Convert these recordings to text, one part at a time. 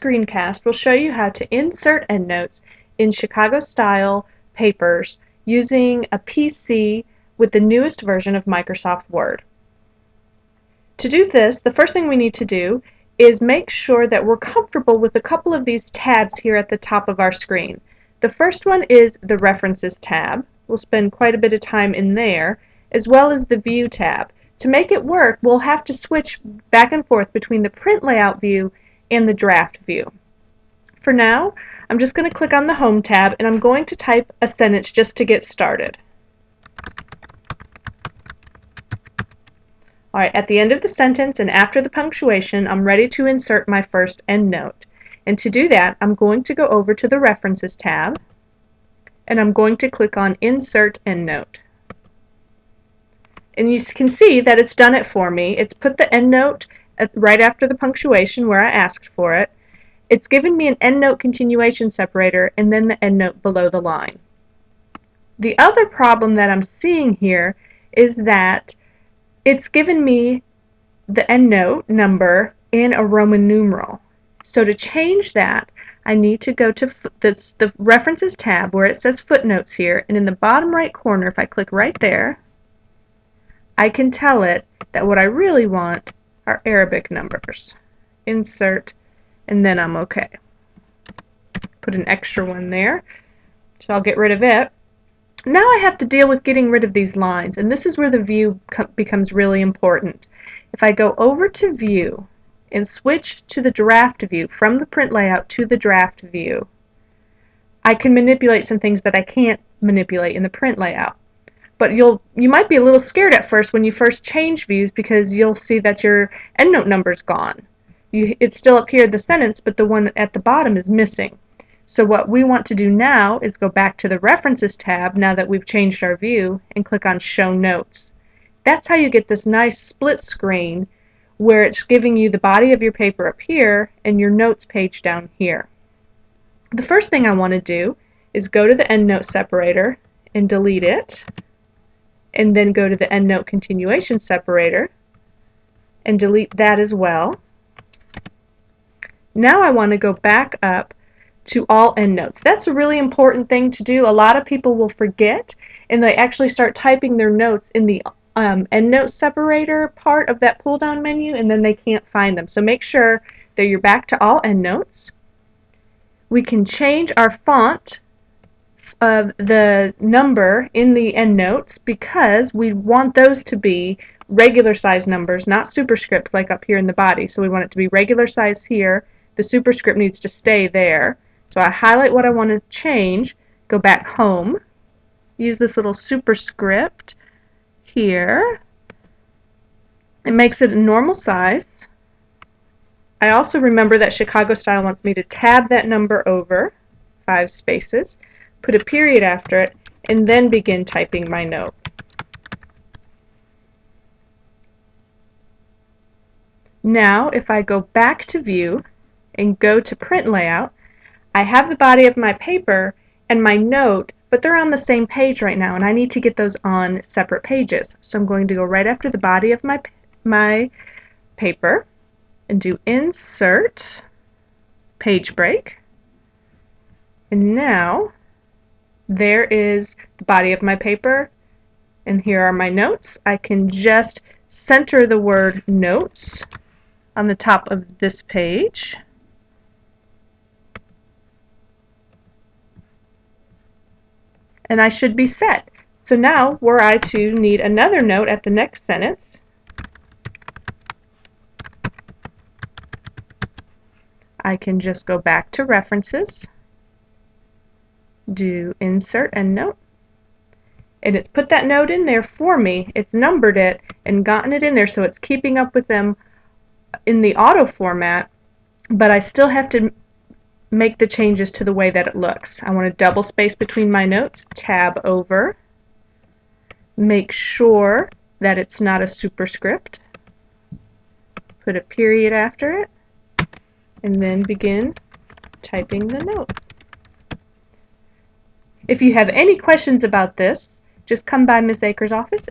screencast will show you how to insert endnotes in Chicago-style papers using a PC with the newest version of Microsoft Word. To do this, the first thing we need to do is make sure that we're comfortable with a couple of these tabs here at the top of our screen. The first one is the References tab. We'll spend quite a bit of time in there, as well as the View tab. To make it work, we'll have to switch back and forth between the print layout view and the draft view. For now, I'm just going to click on the Home tab and I'm going to type a sentence just to get started. Alright, at the end of the sentence and after the punctuation, I'm ready to insert my first endnote. And to do that, I'm going to go over to the References tab and I'm going to click on Insert Endnote. And you can see that it's done it for me. It's put the endnote right after the punctuation where I asked for it. It's given me an endnote continuation separator and then the endnote below the line. The other problem that I'm seeing here is that it's given me the endnote number in a Roman numeral. So to change that, I need to go to the References tab where it says Footnotes here, and in the bottom right corner, if I click right there, I can tell it that what I really want are Arabic numbers. Insert, and then I'm okay. Put an extra one there, so I'll get rid of it. Now I have to deal with getting rid of these lines, and this is where the view becomes really important. If I go over to View and switch to the draft view from the print layout to the draft view, I can manipulate some things that I can't manipulate in the print layout. But you might be a little scared at first when you first change views because you'll see that your endnote number's gone. It's still up here in the sentence, but the one at the bottom is missing. So what we want to do now is go back to the References tab now that we've changed our view and click on Show Notes. That's how you get this nice split screen where it's giving you the body of your paper up here and your notes page down here. The first thing I want to do is go to the endnote separator and delete it, and then go to the endnote continuation separator and delete that as well. Now I want to go back up to all endnotes. That's a really important thing to do. A lot of people will forget and they actually start typing their notes in the endnote separator part of that pull down menu and then they can't find them. So make sure that you're back to all endnotes. We can change our font of the number in the endnotes because we want those to be regular size numbers, not superscript like up here in the body. So we want it to be regular size here. The superscript needs to stay there. So I highlight what I want to change, go back home, use this little superscript here. It makes it a normal size. I also remember that Chicago Style wants me to tab that number over 5 spaces, put a period after it, and then begin typing my note. Now, if I go back to View and go to Print Layout, I have the body of my paper and my note, but they're on the same page right now, and I need to get those on separate pages. So I'm going to go right after the body of my paper and do Insert, Page Break, and now there is the body of my paper, and here are my notes. I can just center the word Notes on the top of this page. And I should be set. So now, were I to need another note at the next sentence, I can just go back to References, do Insert Endnote, and it's put that note in there for me. It's numbered it and gotten it in there so it's keeping up with them in the auto format, but I still have to make the changes to the way that it looks. I want to double space between my notes, tab over, make sure that it's not a superscript, put a period after it, and then begin typing the note. If you have any questions about this, just come by Ms. Akers' office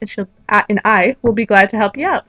and I will be glad to help you out.